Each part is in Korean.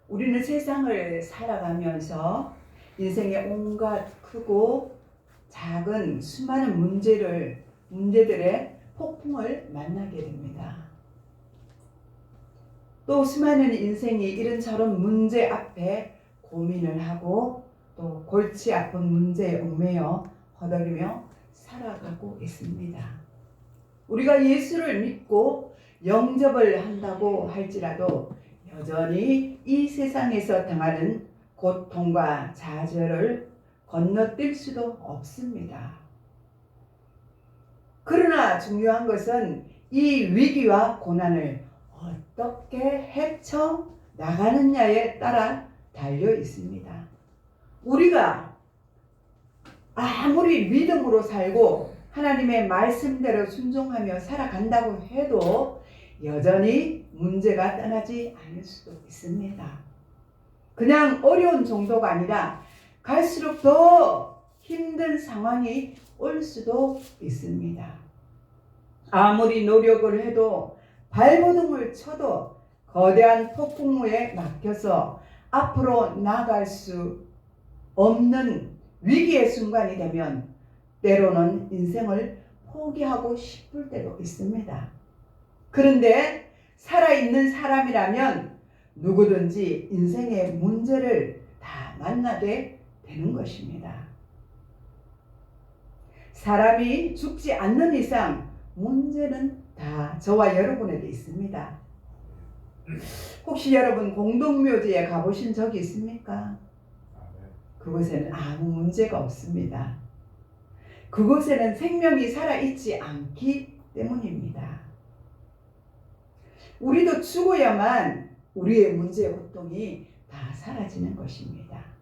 우리는 세상을 살아가면서 인생의 온갖 크고 작은 수많은 문제들의 폭풍을 만나게 됩니다. 또 수많은 인생이 이런저런 문제 앞에 고민을 하고 또 골치 아픈 문제에 얽매여 허덕이며 살아가고 있습니다. 우리가 예수를 믿고 영접을 한다고 할지라도 여전히 이 세상에서 당하는 고통과 좌절을 건너뛸 수도 없습니다. 그러나 중요한 것은 이 위기와 고난을 어떻게 헤쳐 나가느냐에 따라 달려 있습니다. 우리가 아무리 믿음으로 살고 하나님의 말씀대로 순종하며 살아간다고 해도 여전히 문제가 떠나지 않을 수도 있습니다. 그냥 어려운 정도가 아니라 갈수록 더 힘든 상황이 올 수도 있습니다. 아무리 노력을 해도 발버둥을 쳐도 거대한 폭풍우에 막혀서 앞으로 나아갈 수 없는 위기의 순간이 되면 때로는 인생을 포기하고 싶을 때도 있습니다. 그런데 살아있는 사람이라면 누구든지 인생의 문제를 다 만나게 되는 것입니다. 사람이 죽지 않는 이상 문제는 다 저와 여러분에게 있습니다. 혹시 여러분 공동묘지에 가보신 적이 있습니까? 그곳에는 아무 문제가 없습니다. 그곳에는 생명이 살아있지 않기 때문입니다. 우리도 죽어야만 우리의 문제, 고통이 다 사라지는 것입니다.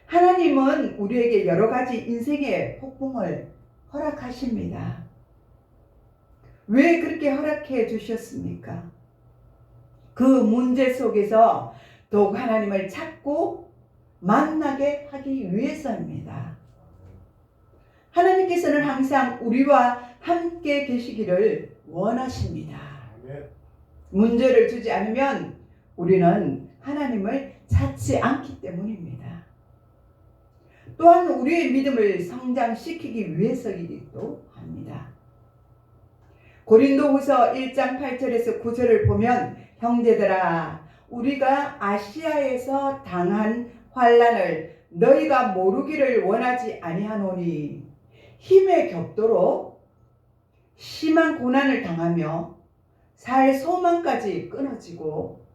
하나님은 우리에게 여러 가지 인생의 폭풍을 허락하십니다. 왜 그렇게 허락해 주셨습니까? 그 문제 속에서 더욱 하나님을 찾고 만나게 하기 위해서입니다. 하나님께서는 항상 우리와 함께 계시기를 원하십니다. 문제를 주지 않으면 우리는 하나님을 찾지 않기 때문입니다. 또한 우리의 믿음을 성장시키기 위해서이기도 합니다. 고린도후서 1장 8절에서 9절을 보면 형제들아 우리가 아시아에서 당한 환난을 너희가 모르기를 원하지 아니하노니 힘에 겹도록 심한 고난을 당하며 살 소망까지 끊어지고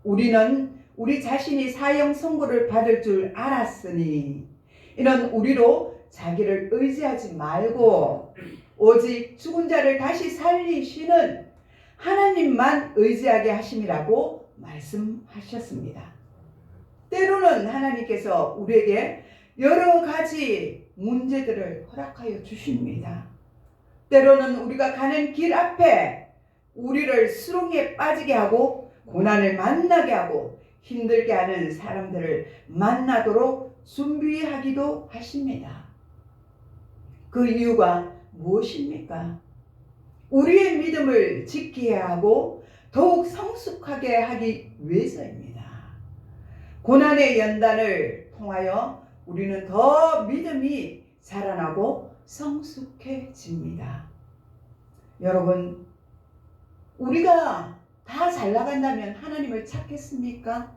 우리는 우리 자신이 사형 선고를 받을 줄 알았으니 이런 우리로 자기를 의지하지 말고 오직 죽은 자를 다시 살리시는 하나님만 의지하게 하심이라고 말씀하셨습니다. 때로는 하나님께서 우리에게 여러 가지 문제들을 허락하여 주십니다. 때로는 우리가 가는 길 앞에 우리를 수렁에 빠지게 하고 고난을 만나게 하고 힘들게 하는 사람들을 만나도록 준비하기도 하십니다. 그 이유가 무엇입니까? 우리의 믿음을 지켜야 하고 더욱 성숙하게 하기 위해서입니다. 고난의 연단을 통하여 우리는 더 믿음이 자라나고 성숙해집니다. 여러분, 우리가 다 잘 나간다면 하나님을 찾겠습니까?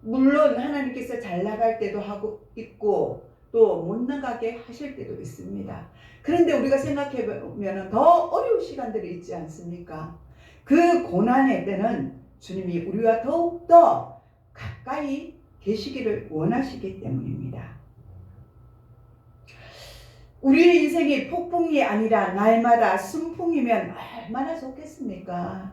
물론 하나님께서 잘 나갈 때도 하고 있고 또 못 나가게 하실 때도 있습니다. 그런데 우리가 생각해 보면 더 어려운 시간들이 있지 않습니까? 그 고난의 때는 주님이 우리와 더욱더 가까이 계시기를 원하시기 때문입니다. 우리의 인생이 폭풍이 아니라 날마다 순풍이면 얼마나 좋겠습니까?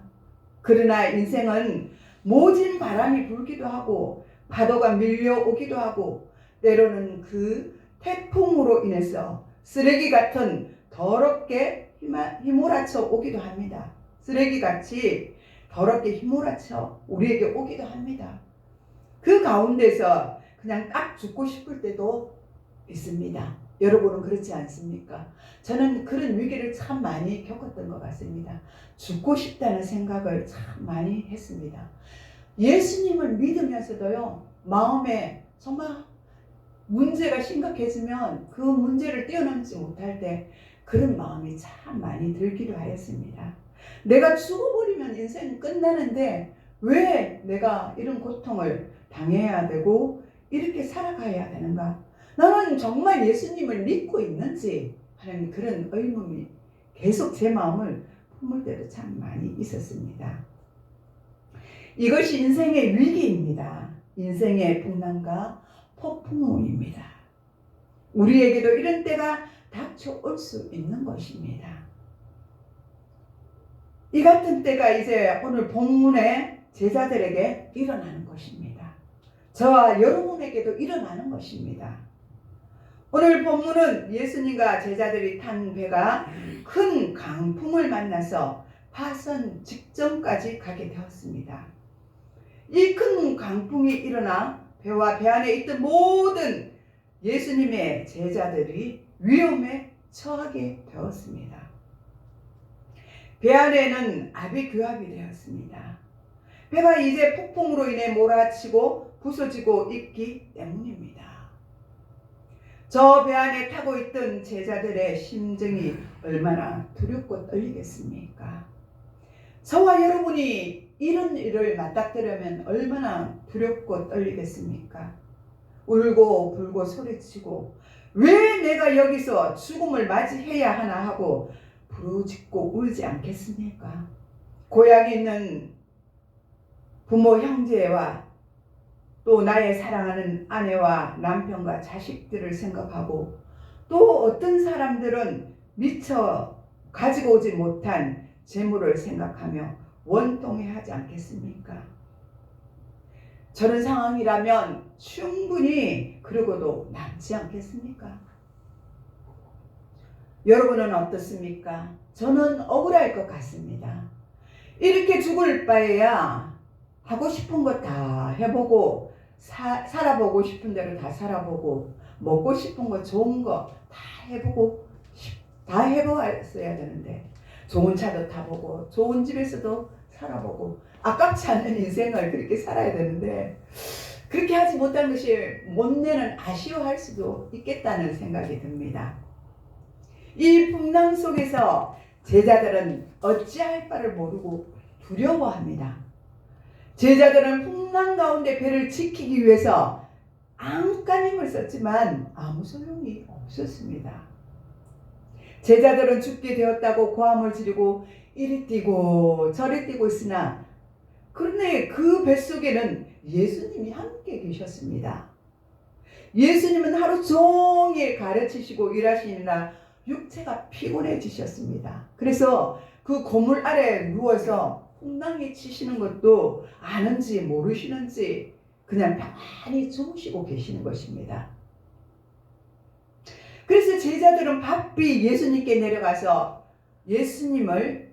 그러나 인생은 모진 바람이 불기도 하고 파도가 밀려오기도 하고 때로는 그 태풍으로 인해서 쓰레기 같은 더럽게 휘몰아쳐 오기도 합니다. 쓰레기같이 더럽게 휘몰아쳐 우리에게 오기도 합니다. 그 가운데서 그냥 딱 죽고 싶을 때도 있습니다. 여러분은 그렇지 않습니까? 저는 그런 위기를 참 많이 겪었던 것 같습니다. 죽고 싶다는 생각을 참 많이 했습니다. 예수님을 믿으면서도요, 마음에 정말 문제가 심각해지면 그 문제를 뛰어넘지 못할 때 그런 마음이 참 많이 들기도 하였습니다. 내가 죽어버리면 인생은 끝나는데 왜 내가 이런 고통을 당해야 되고 이렇게 살아가야 되는가? 나는 정말 예수님을 믿고 있는지 하는 그런 의문이 계속 제 마음을 품을 때도 참 많이 있었습니다. 이것이 인생의 위기입니다. 인생의 풍랑과 폭풍우입니다. 우리에게도 이런 때가 닥쳐올 수 있는 것입니다. 이 같은 때가 이제 오늘 본문의 제자들에게 일어나는 것입니다. 저와 여러분에게도 일어나는 것입니다. 오늘 본문은 예수님과 제자들이 탄 배가 큰 강풍을 만나서 파선 직전까지 가게 되었습니다. 이 큰 강풍이 일어나 배와 배 안에 있던 모든 예수님의 제자들이 위험에 처하게 되었습니다. 배 안에는 아비규합이 되었습니다. 배가 이제 폭풍으로 인해 몰아치고 부서지고 있기 때문입니다. 저 배 안에 타고 있던 제자들의 심정이 얼마나 두렵고 떨리겠습니까? 저와 여러분이 이런 일을 맞닥뜨리면 얼마나 두렵고 떨리겠습니까? 울고 불고 소리치고 왜 내가 여기서 죽음을 맞이해야 하나 하고 부르짖고 울지 않겠습니까? 고향에 있는 부모 형제와 또 나의 사랑하는 아내와 남편과 자식들을 생각하고 또 어떤 사람들은 미처 가지고 오지 못한 재물을 생각하며 원통해하지 않겠습니까? 저런 상황이라면 충분히 그러고도 남지 않겠습니까? 여러분은 어떻습니까? 저는 억울할 것 같습니다. 이렇게 죽을 바에야 하고 싶은 거 다 해보고 살아보고 싶은 대로 다 살아보고 먹고 싶은 거 좋은 거 다 해보고 다 해보았어야 되는데 좋은 차도 타보고 좋은 집에서도 살아보고 아깝지 않은 인생을 그렇게 살아야 되는데 그렇게 하지 못한 것이 못내는 아쉬워할 수도 있겠다는 생각이 듭니다. 이 풍랑 속에서 제자들은 어찌할 바를 모르고 두려워합니다. 제자들은 풍랑 가운데 배를 지키기 위해서 안간힘을 썼지만 아무 소용이 없었습니다. 제자들은 죽게 되었다고 고함을 지르고 이리 뛰고 저리 뛰고 있으나 그런데 그 뱃속에는 예수님이 함께 계셨습니다. 예수님은 하루 종일 가르치시고 일하시느라 육체가 피곤해지셨습니다. 그래서 그 고물 아래 누워서 풍랑이 치시는 것도 아는지 모르시는지 그냥 가만히 주무시고 계시는 것입니다. 그래서 제자들은 바삐 예수님께 내려가서 예수님을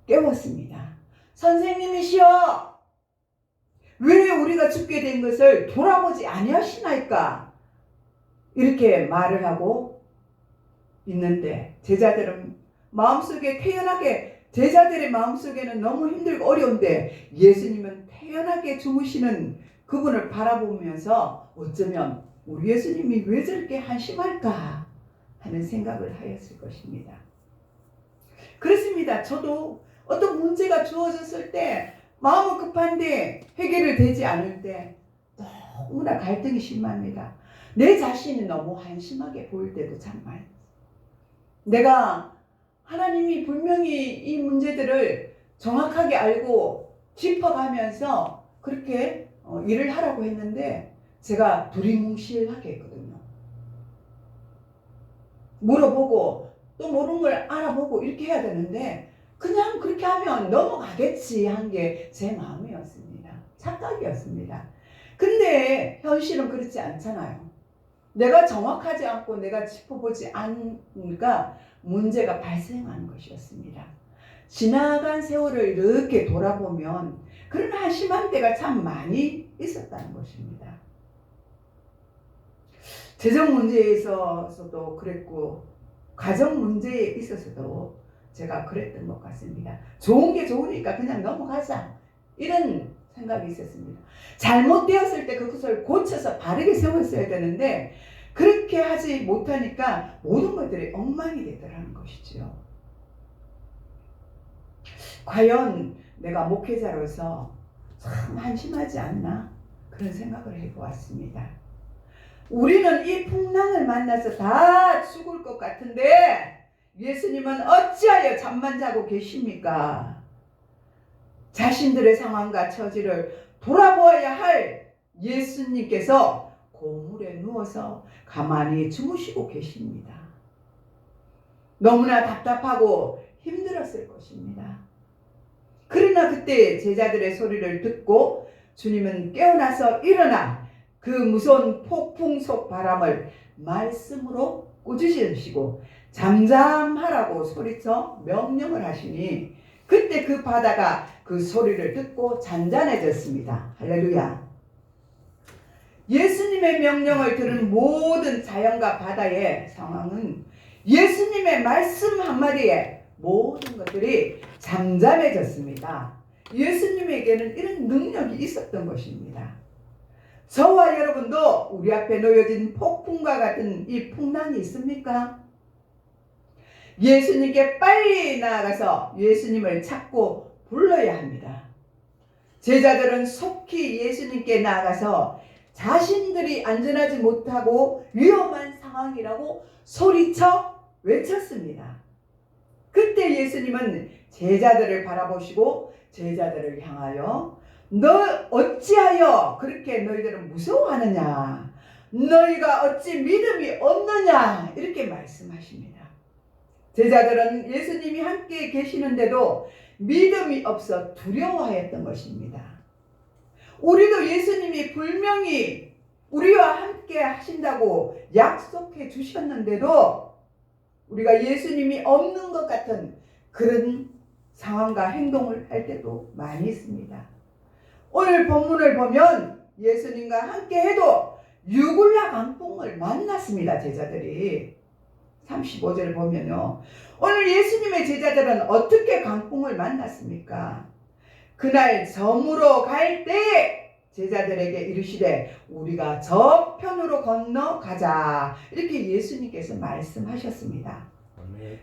깨웠습니다. 선생님이시여, 왜 우리가 죽게 된 것을 돌아보지 아니하시나이까? 이렇게 말을 하고 있는데 제자들은 마음속에 태연하게 제자들의 마음속에는 너무 힘들고 어려운데 예수님은 태연하게 주무시는 그분을 바라보면서 어쩌면 우리 예수님이 왜 저렇게 한심할까 하는 생각을 하였을 것입니다. 그렇습니다. 저도 어떤 문제가 주어졌을 때 마음은 급한데 해결이 되지 않을 때 너무나 갈등이 심합니다. 내 자신이 너무 한심하게 보일 때도 참 많아요. 내가 하나님이 분명히 이 문제들을 정확하게 알고 짚어가면서 그렇게 일을 하라고 했는데 제가 두리뭉실하게 했거든요. 물어보고 또 모르는 걸 알아보고 이렇게 해야 되는데 그냥 그렇게 하면 넘어가겠지 한 게 제 마음이었습니다. 착각이었습니다. 근데 현실은 그렇지 않잖아요. 내가 정확하지 않고 내가 짚어보지 않으니까 문제가 발생하는 것이었습니다. 지나간 세월을 이렇게 돌아보면 그런 한심한 때가 참 많이 있었다는 것입니다. 재정 문제에 있어서도 그랬고 가정 문제에 있어서도 제가 그랬던 것 같습니다. 좋은 게 좋으니까 그냥 넘어가자. 이런 생각이 있었습니다. 잘못되었을 때 그것을 고쳐서 바르게 세웠어야 되는데 그렇게 하지 못하니까 모든 것들이 엉망이 되더라는 것이지요. 과연 내가 목회자로서 참 한심하지 않나? 그런 생각을 해보았습니다. 우리는 이 풍랑을 만나서 다 죽을 것 같은데 예수님은 어찌하여 잠만 자고 계십니까? 자신들의 상황과 처지를 돌아보아야 할 예수님께서 고물에 누워서 가만히 주무시고 계십니다. 너무나 답답하고 힘들었을 것입니다. 그러나 그때 제자들의 소리를 듣고 주님은 깨어나서 일어나 그 무서운 폭풍 속 바람을 말씀으로 꾸짖으시고 잠잠하라고 소리쳐 명령을 하시니 그때 그 바다가 그 소리를 듣고 잔잔해졌습니다. 할렐루야. 예수님의 명령을 들은 모든 자연과 바다의 상황은 예수님의 말씀 한마디에 모든 것들이 잠잠해졌습니다. 예수님에게는 이런 능력이 있었던 것입니다. 저와 여러분도 우리 앞에 놓여진 폭풍과 같은 이 풍랑이 있습니까? 예수님께 빨리 나아가서 예수님을 찾고 불러야 합니다. 제자들은 속히 예수님께 나아가서 자신들이 안전하지 못하고 위험한 상황이라고 소리쳐 외쳤습니다. 그때 예수님은 제자들을 바라보시고 제자들을 향하여 너 어찌하여 그렇게 너희들은 무서워하느냐? 너희가 어찌 믿음이 없느냐? 이렇게 말씀하십니다. 제자들은 예수님이 함께 계시는데도 믿음이 없어 두려워하였던 것입니다. 우리도 예수님이 분명히 우리와 함께 하신다고 약속해 주셨는데도 우리가 예수님이 없는 것 같은 그런 상황과 행동을 할 때도 많이 있습니다. 오늘 본문을 보면 예수님과 함께 해도 유굴라 강풍을 만났습니다. 제자들이 35절을 보면요. 오늘 예수님의 제자들은 어떻게 강풍을 만났습니까? 그날 점으로 갈 때 제자들에게 이르시되 우리가 저편으로 건너가자. 이렇게 예수님께서 말씀하셨습니다.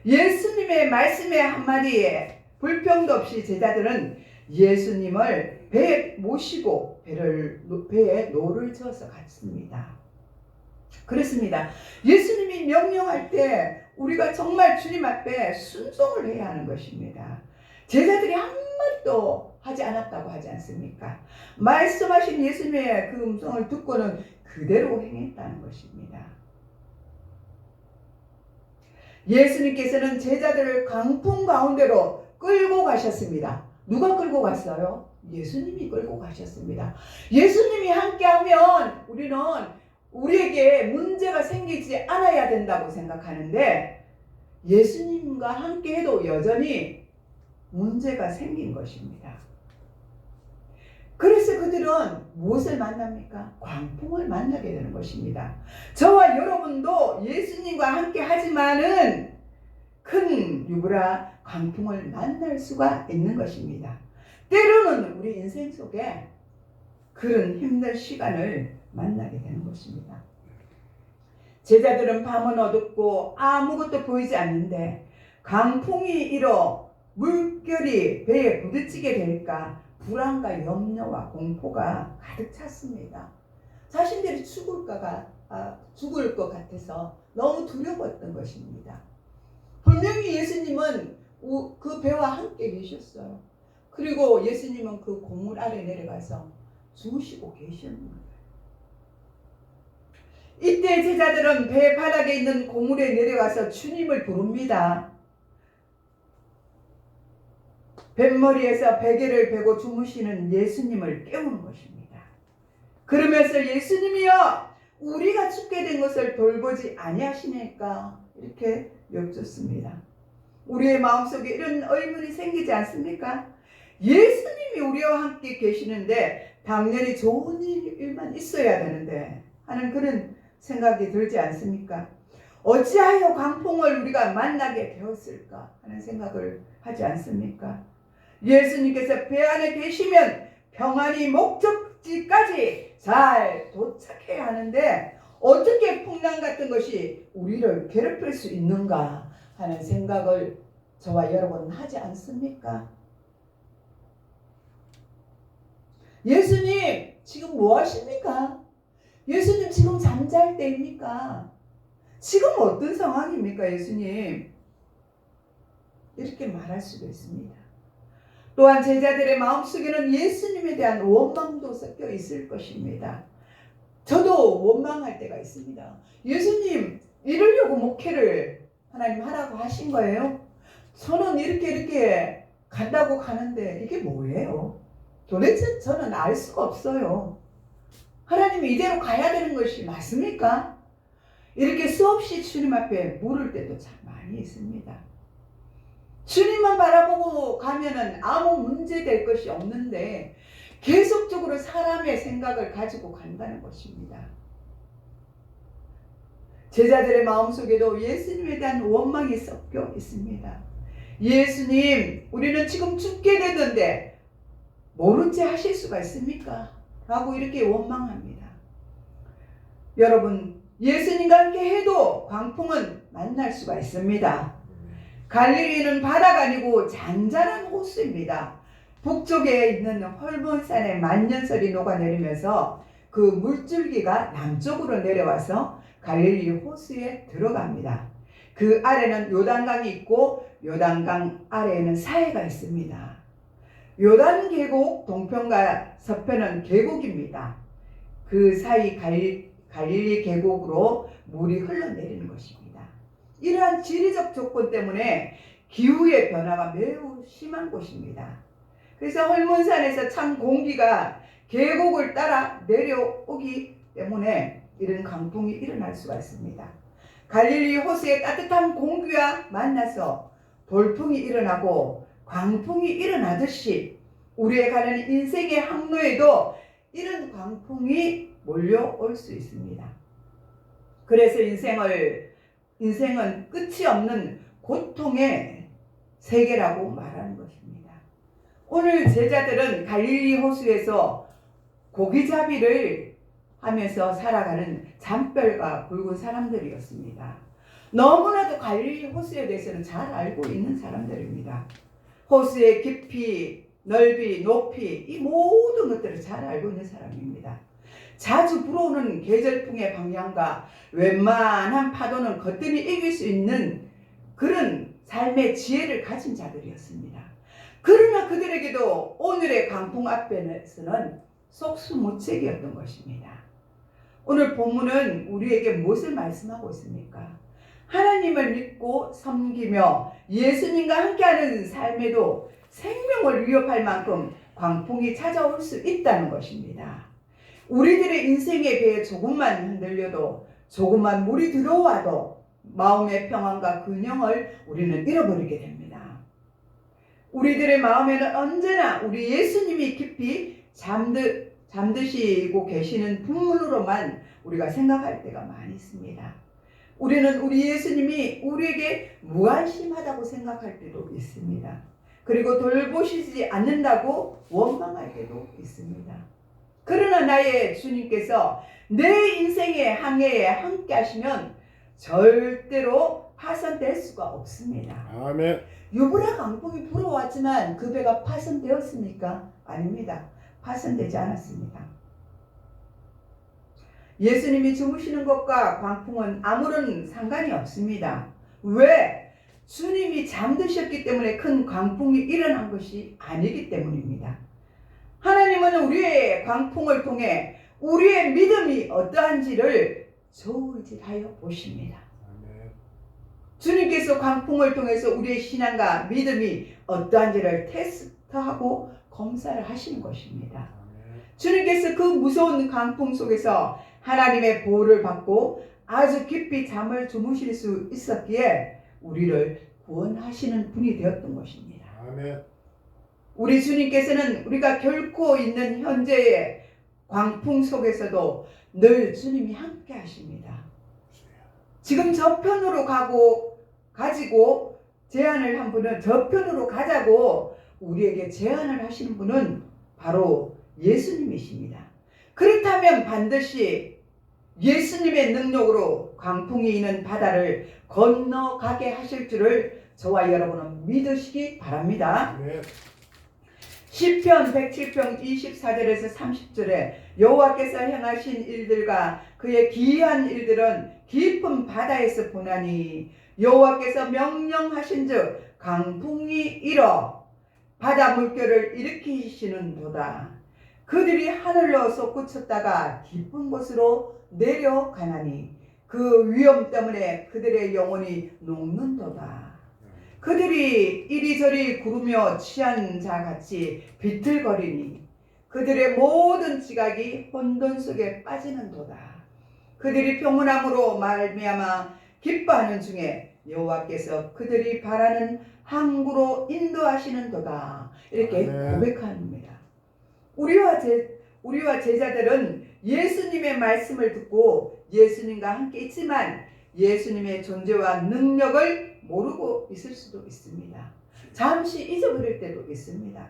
예수님의 말씀의 한마디에 불평도 없이 제자들은 예수님을 배에 모시고 배에 노를 저어서 갔습니다. 그렇습니다. 예수님이 명령할 때 우리가 정말 주님 앞에 순종을 해야 하는 것입니다. 제자들이 한마디도 하지 않았다고 하지 않습니까? 말씀하신 예수님의 그 음성을 듣고는 그대로 행했다는 것입니다. 예수님께서는 제자들을 강풍 가운데로 끌고 가셨습니다. 누가 끌고 갔어요? 예수님이 끌고 가셨습니다. 예수님이 함께하면 우리에게 문제가 생기지 않아야 된다고 생각하는데 예수님과 함께해도 여전히 문제가 생긴 것입니다. 그래서 그들은 무엇을 만납니까? 광풍을 만나게 되는 것입니다. 저와 여러분도 예수님과 함께 하지만은 큰 유브라 광풍을 만날 수가 있는 것입니다. 때로는 우리 인생 속에 그런 힘든 시간을 만나게 되는 것입니다. 제자들은 밤은 어둡고 아무것도 보이지 않는데 강풍이 일어 물결이 배에 부딪히게 될까 불안과 염려와 공포가 가득 찼습니다. 자신들이 죽을 것 같아서 너무 두려웠던 것입니다. 분명히 예수님은 그 배와 함께 계셨어요. 그리고 예수님은 그 고물 아래 내려가서 주무시고 계셨는데 이때 제자들은 배 바닥에 있는 고물에 내려가서 주님을 부릅니다. 뱃머리에서 베개를 베고 주무시는 예수님을 깨우는 것입니다. 그러면서 예수님이여 우리가 죽게 된 것을 돌보지 아니하시니까 이렇게 여쭙습니다. 우리의 마음속에 이런 의문이 생기지 않습니까? 예수님이 우리와 함께 계시는데 당연히 좋은 일만 있어야 되는데 하는 그런 생각이 들지 않습니까? 어찌하여 광풍을 우리가 만나게 되었을까 하는 생각을 하지 않습니까? 예수님께서 배 안에 계시면 평안히 목적지까지 잘 도착해야 하는데 어떻게 풍랑 같은 것이 우리를 괴롭힐 수 있는가 하는 생각을 저와 여러분은 하지 않습니까? 예수님 지금 뭐 하십니까? 예수님 지금 잠잘 때입니까? 지금 어떤 상황입니까, 예수님? 이렇게 말할 수도 있습니다. 또한 제자들의 마음속에는 예수님에 대한 원망도 섞여 있을 것입니다. 저도 원망할 때가 있습니다. 예수님 이러려고 목회를 하나님 하라고 하신 거예요? 저는 이렇게 간다고 가는데 이게 뭐예요? 도대체 저는 알 수가 없어요. 하나님이 이대로 가야 되는 것이 맞습니까? 이렇게 수없이 주님 앞에 물을 때도 참 많이 있습니다. 주님만 바라보고 가면은 아무 문제 될 것이 없는데 계속적으로 사람의 생각을 가지고 간다는 것입니다. 제자들의 마음속에도 예수님에 대한 원망이 섞여 있습니다. 예수님, 우리는 지금 죽게 됐는데 모른 채 하실 수가 있습니까? 라고 이렇게 원망합니다. 여러분, 예수님과 함께 해도 광풍은 만날 수가 있습니다. 갈릴리는 바다가 아니고 잔잔한 호수입니다. 북쪽에 있는 헐몬산의 만년설이 녹아내리면서 그 물줄기가 남쪽으로 내려와서 갈릴리 호수에 들어갑니다. 그 아래는 요단강이 있고 요단강 아래에는 사해가 있습니다. 요단 계곡 동편과 서편은 계곡입니다. 그 사이 갈릴리 계곡으로 물이 흘러내리는 것입니다. 이러한 지리적 조건 때문에 기후의 변화가 매우 심한 곳입니다. 그래서 헐몬산에서 찬 공기가 계곡을 따라 내려오기 때문에 이런 강풍이 일어날 수가 있습니다. 갈릴리 호수의 따뜻한 공기와 만나서 돌풍이 일어나고 광풍이 일어나듯이 우리의 가는 인생의 항로에도 이런 광풍이 몰려올 수 있습니다. 그래서 인생은 끝이 없는 고통의 세계라고 말하는 것입니다. 오늘 제자들은 갈릴리 호수에서 고기잡이를 하면서 살아가는 잔뼈가 굵은 사람들이었습니다. 너무나도 갈릴리 호수에 대해서는 잘 알고 있는 사람들입니다. 호수의 깊이, 넓이, 높이 이 모든 것들을 잘 알고 있는 사람입니다. 자주 불어오는 계절풍의 방향과 웬만한 파도는 거뜬히 이길 수 있는 그런 삶의 지혜를 가진 자들이었습니다. 그러나 그들에게도 오늘의 강풍 앞에서는 속수무책이었던 것입니다. 오늘 본문은 우리에게 무엇을 말씀하고 있습니까? 하나님을 믿고 섬기며 예수님과 함께하는 삶에도 생명을 위협할 만큼 광풍이 찾아올 수 있다는 것입니다. 우리들의 인생의 배에 조금만 흔들려도 조금만 물이 들어와도 마음의 평안과 균형을 우리는 잃어버리게 됩니다. 우리들의 마음에는 언제나 우리 예수님이 깊이 잠드시고 계시는 풍문으로만 우리가 생각할 때가 많이 있습니다. 우리는 우리 예수님이 우리에게 무관심하다고 생각할 때도 있습니다. 그리고 돌보시지 않는다고 원망할 때도 있습니다. 그러나 나의 주님께서 내 인생의 항해에 함께 하시면 절대로 파손될 수가 없습니다. 아멘. 유브라 강풍이 불어왔지만 그 배가 파손되었습니까? 아닙니다. 파손되지 않았습니다. 예수님이 주무시는 것과 광풍은 아무런 상관이 없습니다. 왜? 주님이 잠드셨기 때문에 큰 광풍이 일어난 것이 아니기 때문입니다. 하나님은 우리의 광풍을 통해 우리의 믿음이 어떠한지를 저울질하여 보십니다. 주님께서 광풍을 통해서 우리의 신앙과 믿음이 어떠한지를 테스트하고 검사를 하시는 것입니다. 주님께서 그 무서운 광풍 속에서 하나님의 보호를 받고 아주 깊이 잠을 주무실 수 있었기에 우리를 구원하시는 분이 되었던 것입니다. 아멘. 우리 주님께서는 우리가 결코 있는 현재의 광풍 속에서도 늘 주님이 함께 하십니다. 지금 저편으로 가지고 제안을 한 분은 저편으로 가자고 우리에게 제안을 하시는 분은 바로 예수님이십니다. 그렇다면 반드시 예수님의 능력으로 강풍이 있는 바다를 건너가게 하실 줄을 저와 여러분은 믿으시기 바랍니다. 네. 시편 107편 24절에서 30절에 여호와께서 행하신 일들과 그의 기이한 일들은 깊은 바다에서 보나니 여호와께서 명령하신즉 강풍이 일어 바다 물결을 일으키시는도다. 그들이 하늘로 솟구쳤다가 깊은 곳으로 내려가나니 그 위험 때문에 그들의 영혼이 녹는도다. 그들이 이리저리 구르며 취한 자같이 비틀거리니 그들의 모든 지각이 혼돈 속에 빠지는도다. 그들이 평온함으로 말미암아 기뻐하는 중에 여호와께서 그들이 바라는 항구로 인도하시는도다. 이렇게 고백합니다. 우리와 제자들은 예수님의 말씀을 듣고 예수님과 함께 있지만 예수님의 존재와 능력을 모르고 있을 수도 있습니다. 잠시 잊어버릴 때도 있습니다.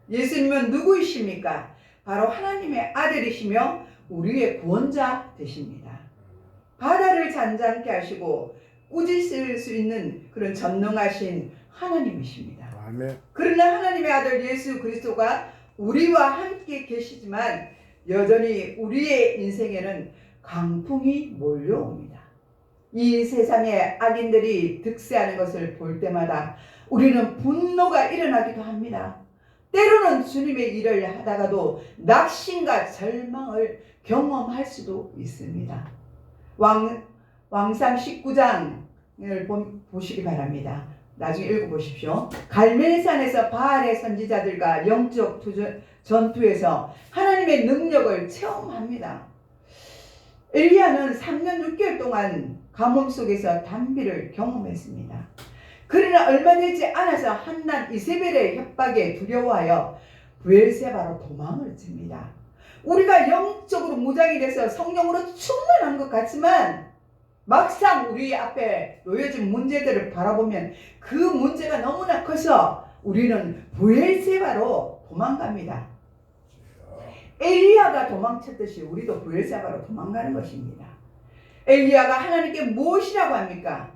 예수님은 누구이십니까? 바로 하나님의 아들이시며 우리의 구원자 되십니다. 바다를 잔잔케 하시고 꾸짖을 수 있는 그런 전능하신 하나님이십니다. 아멘. 그러나 하나님의 아들 예수 그리스도가 우리와 함께 계시지만 여전히 우리의 인생에는 강풍이 몰려옵니다. 이 세상에 악인들이 득세하는 것을 볼 때마다 우리는 분노가 일어나기도 합니다. 때로는 주님의 일을 하다가도 낙심과 절망을 경험할 수도 있습니다. 왕상 19장을 보시기 바랍니다. 나중에 읽어보십시오. 갈멜산에서 바알의 선지자들과 영적 전투에서 하나님의 능력을 체험합니다. 엘리야는 3년 6개월 동안 가뭄 속에서 단비를 경험했습니다. 그러나 얼마 되지 않아서 한난 이세벨의 협박에 두려워하여 브엘세바로 도망을 칩니다. 우리가 영적으로 무장이 돼서 성령으로 충만한 것 같지만 막상 우리 앞에 놓여진 문제들을 바라보면 그 문제가 너무나 커서 우리는 브엘세바로 도망갑니다. 엘리야가 도망쳤듯이 우리도 브엘세바로 도망가는 것입니다. 엘리야가 하나님께 무엇이라고 합니까?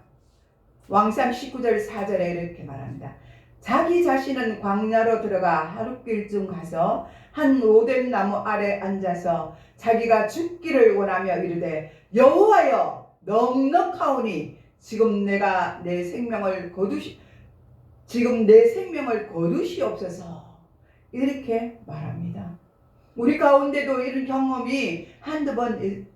왕상 19절 4절에 이렇게 말합니다. 자기 자신은 광야로 들어가 하룻길쯤 가서 한 로뎀 나무 아래 앉아서 자기가 죽기를 원하며 이르되 여호와여 넉넉하오니 지금 내 생명을 거두시옵소서. 이렇게 말합니다. 우리 가운데도 이런 경험이 한두 번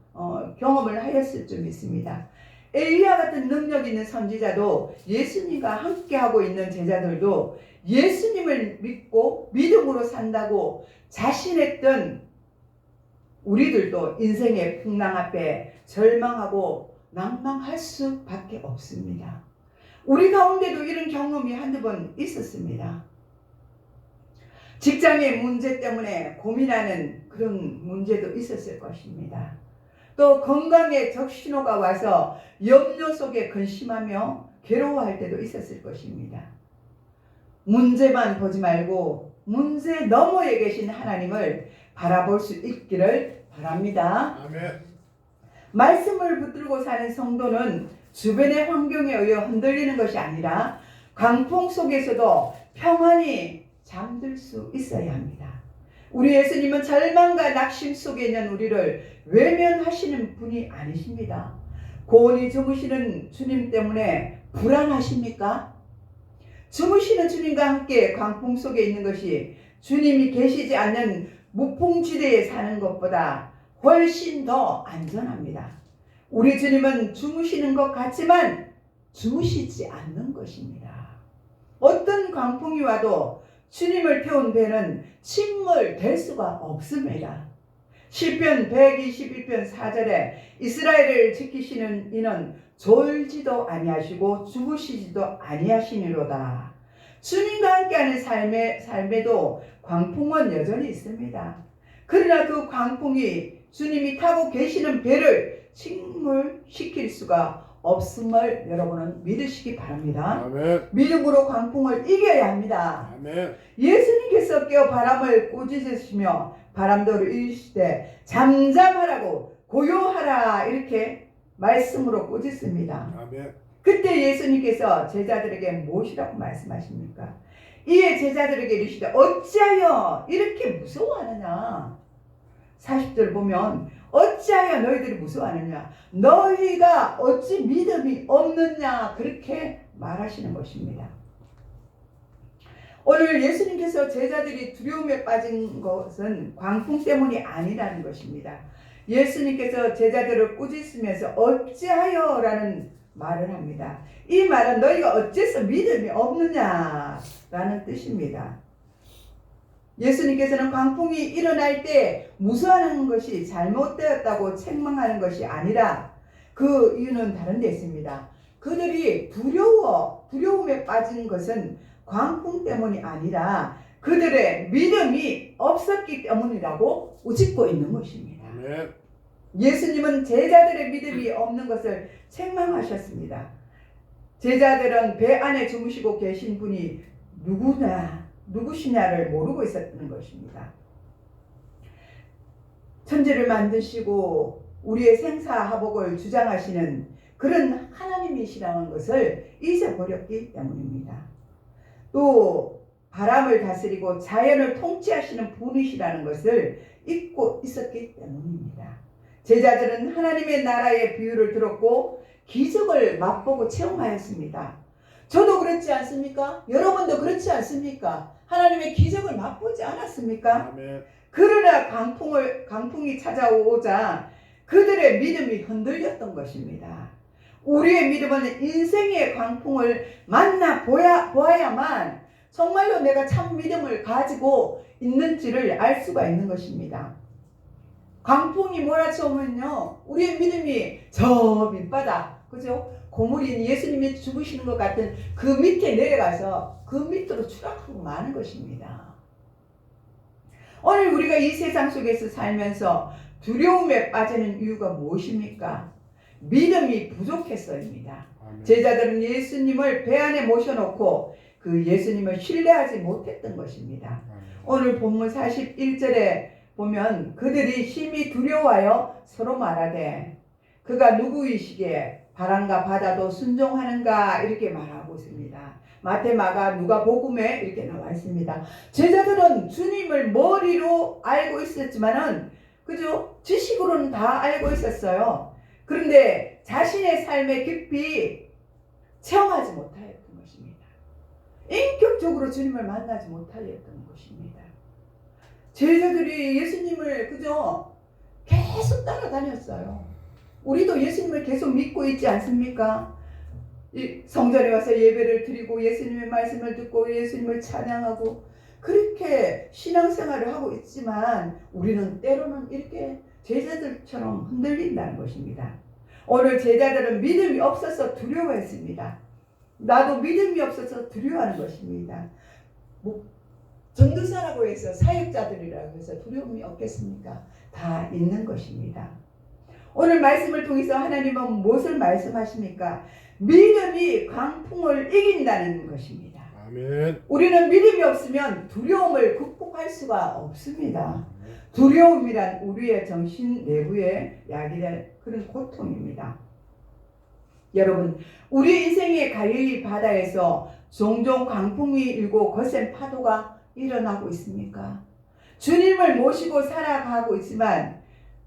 경험을 하였을 줄 믿습니다. 엘리야 같은 능력 있는 선지자도 예수님과 함께하고 있는 제자들도 예수님을 믿고 믿음으로 산다고 자신했던 우리들도 인생의 풍랑 앞에 절망하고 낭망할 수밖에 없습니다. 우리 가운데도 이런 경험이 한두 번 있었습니다. 직장의 문제 때문에 고민하는 그런 문제도 있었을 것입니다. 또 건강에 적신호가 와서 염려 속에 근심하며 괴로워할 때도 있었을 것입니다. 문제만 보지 말고 문제 너머에 계신 하나님을 바라볼 수 있기를 바랍니다. 아멘. 말씀을 붙들고 사는 성도는 주변의 환경에 의해 흔들리는 것이 아니라 강풍 속에서도 평안히 잠들 수 있어야 합니다. 우리 예수님은 절망과 낙심 속에 있는 우리를 외면하시는 분이 아니십니다. 고온히 주무시는 주님 때문에 불안하십니까? 주무시는 주님과 함께 광풍 속에 있는 것이 주님이 계시지 않는 무풍지대에 사는 것보다 훨씬 더 안전합니다. 우리 주님은 주무시는 것 같지만 주무시지 않는 것입니다. 어떤 광풍이 와도 주님을 태운 배는 침몰될 수가 없습니다. 시편 121편 4절에 이스라엘을 지키시는 이는 졸지도 아니하시고 주무시지도 아니하시니로다. 주님과 함께하는 삶에도 광풍은 여전히 있습니다. 그러나 그 광풍이 주님이 타고 계시는 배를 침몰시킬 수가 없음을 여러분은 믿으시기 바랍니다. 아멘. 믿음으로 광풍을 이겨야 합니다. 아멘. 예수님께서 주께서 깨어 바람을 꾸짖으시며 바람도 이르시되 잠잠하라고 고요하라 이렇게 말씀으로 꾸짖습니다. 아멘. 그때 예수님께서 제자들에게 무엇이라고 말씀하십니까? 이에 제자들에게 이르시되 어찌하여 이렇게 무서워하느냐. 40절 보면 어찌하여 너희들이 무서워하느냐, 너희가 어찌 믿음이 없느냐, 그렇게 말하시는 것입니다. 오늘 예수님께서 제자들이 두려움에 빠진 것은 광풍 때문이 아니라는 것입니다. 예수님께서 제자들을 꾸짖으면서 어찌하여 라는 말을 합니다. 이 말은 너희가 어째서 믿음이 없느냐라는 뜻입니다. 예수님께서는 광풍이 일어날 때 무서워하는 것이 잘못되었다고 책망하는 것이 아니라 그 이유는 다른 데 있습니다. 그들이 두려움에 빠진 것은 광풍 때문이 아니라 그들의 믿음이 없었기 때문이라고 우짓고 있는 것입니다. 아멘. 예수님은 제자들의 믿음이 없는 것을 책망하셨습니다. 제자들은 배 안에 주무시고 계신 분이 누구시냐를 모르고 있었던 것입니다. 천지를 만드시고 우리의 생사화복을 주장하시는 그런 하나님이시라는 것을 잊어버렸기 때문입니다. 또 바람을 다스리고 자연을 통치하시는 분이시라는 것을 잊고 있었기 때문입니다. 제자들은 하나님의 나라의 비유를 들었고 기적을 맛보고 체험하였습니다. 저도 그렇지 않습니까? 여러분도 그렇지 않습니까? 하나님의 기적을 맛보지 않았습니까? 아멘. 그러나 강풍이 찾아오자 그들의 믿음이 흔들렸던 것입니다. 우리의 믿음은 인생의 강풍을 만나 보아야만 정말로 내가 참 믿음을 가지고 있는지를 알 수가 있는 것입니다. 강풍이 몰아쳐오면요, 우리의 믿음이 저 밑바닥, 그죠? 고물인 예수님이 죽으시는 것 같은 그 밑에 내려가서 그 밑으로 추락하고 마는 것입니다. 오늘 우리가 이 세상 속에서 살면서 두려움에 빠지는 이유가 무엇입니까? 믿음이 부족해서입니다. 아멘. 제자들은 예수님을 배 안에 모셔놓고 그 예수님을 신뢰하지 못했던 것입니다. 아멘. 오늘 본문 41절에 보면 그들이 심히 두려워하여 서로 말하되 그가 누구이시기에 바람과 바다도 순종하는가 이렇게 말하고 있습니다. 마태, 마가, 누가복음에 이렇게 나와 있습니다. 제자들은 주님을 머리로 알고 있었지만은 그죠? 지식으로는 다 알고 있었어요. 그런데 자신의 삶에 깊이 체험하지 못하였던 것입니다. 인격적으로 주님을 만나지 못하였던 것입니다. 제자들이 예수님을 그죠? 계속 따라다녔어요. 우리도 예수님을 계속 믿고 있지 않습니까? 성전에 와서 예배를 드리고 예수님의 말씀을 듣고 예수님을 찬양하고 그렇게 신앙생활을 하고 있지만 우리는 때로는 이렇게 제자들처럼 흔들린다는 것입니다. 오늘 제자들은 믿음이 없어서 두려워했습니다. 나도 믿음이 없어서 두려워하는 것입니다. 전도사라고 해서 사역자들이라고 해서 두려움이 없겠습니까? 다 있는 것입니다. 오늘 말씀을 통해서 하나님은 무엇을 말씀하십니까? 믿음이 강풍을 이긴다는 것입니다. 아멘. 우리는 믿음이 없으면 두려움을 극복할 수가 없습니다. 두려움이란 우리의 정신 내부에 야기된 그런 고통입니다. 여러분, 우리 인생의 가요이 바다에서 종종 강풍이 일고 거센 파도가 일어나고 있습니까? 주님을 모시고 살아가고 있지만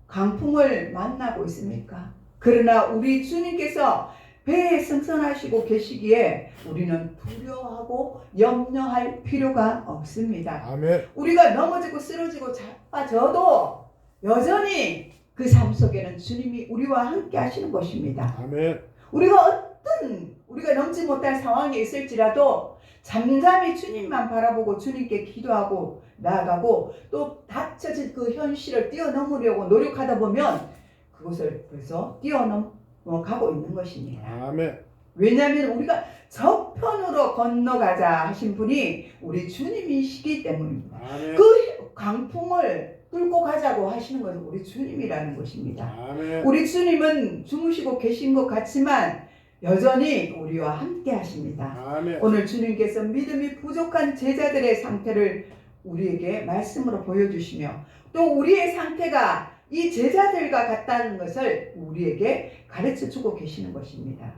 강풍을 만나고 있습니까? 그러나 우리 주님께서 배에 승선하시고 계시기에 우리는 두려워하고 염려할 필요가 없습니다. 아멘. 우리가 넘어지고 쓰러지고 자빠져도 여전히 그 삶 속에는 주님이 우리와 함께 하시는 것입니다. 아멘. 우리가 넘지 못할 상황에 있을지라도 잠잠히 주님만 바라보고 주님께 기도하고 나아가고 또 닥쳐진 그 현실을 뛰어넘으려고 노력하다 보면 그것을 벌써 뛰어넘어가고 있는 것입니다. 아멘. 왜냐하면 우리가 저편으로 건너가자 하신 분이 우리 주님이시기 때문입니다. 아멘. 그 강풍을 뚫고 가자고 하시는 것은 우리 주님이라는 것입니다. 아멘. 우리 주님은 주무시고 계신 것 같지만 여전히 우리와 함께 하십니다. 아멘. 오늘 주님께서 믿음이 부족한 제자들의 상태를 우리에게 말씀으로 보여주시며 또 우리의 상태가 이 제자들과 같다는 것을 우리에게 가르쳐 주고 계시는 것입니다.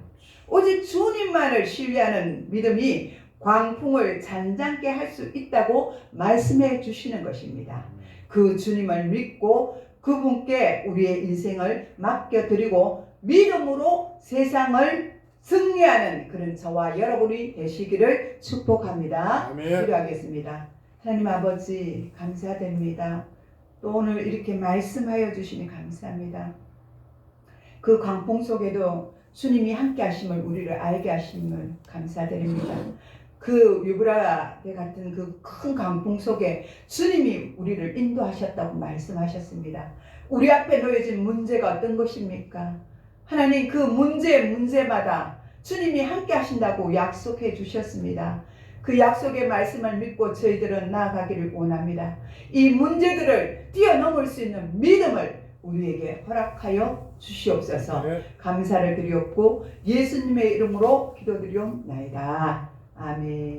오직 주님만을 신뢰하는 믿음이 광풍을 잔잔케 할 수 있다고 말씀해 주시는 것입니다. 그 주님을 믿고 그분께 우리의 인생을 맡겨드리고 믿음으로 세상을 승리하는 그런 저와 여러분이 되시기를 축복합니다. 아멘. 기도하겠습니다. 하나님 아버지 감사드립니다. 또 오늘 이렇게 말씀하여 주시니 감사합니다. 그 광풍 속에도 주님이 함께 하심을 우리를 알게 하심을 감사드립니다. 그 유브라데 같은 그 큰 강풍 속에 주님이 우리를 인도하셨다고 말씀하셨습니다. 우리 앞에 놓여진 문제가 어떤 것입니까? 하나님 그 문제마다 주님이 함께 하신다고 약속해 주셨습니다. 그 약속의 말씀을 믿고 저희들은 나아가기를 원합니다. 이 문제들을 뛰어넘을 수 있는 믿음을 우리에게 허락하여 주시옵소서. 감사를 드리옵고 예수님의 이름으로 기도드리옵나이다. 아멘.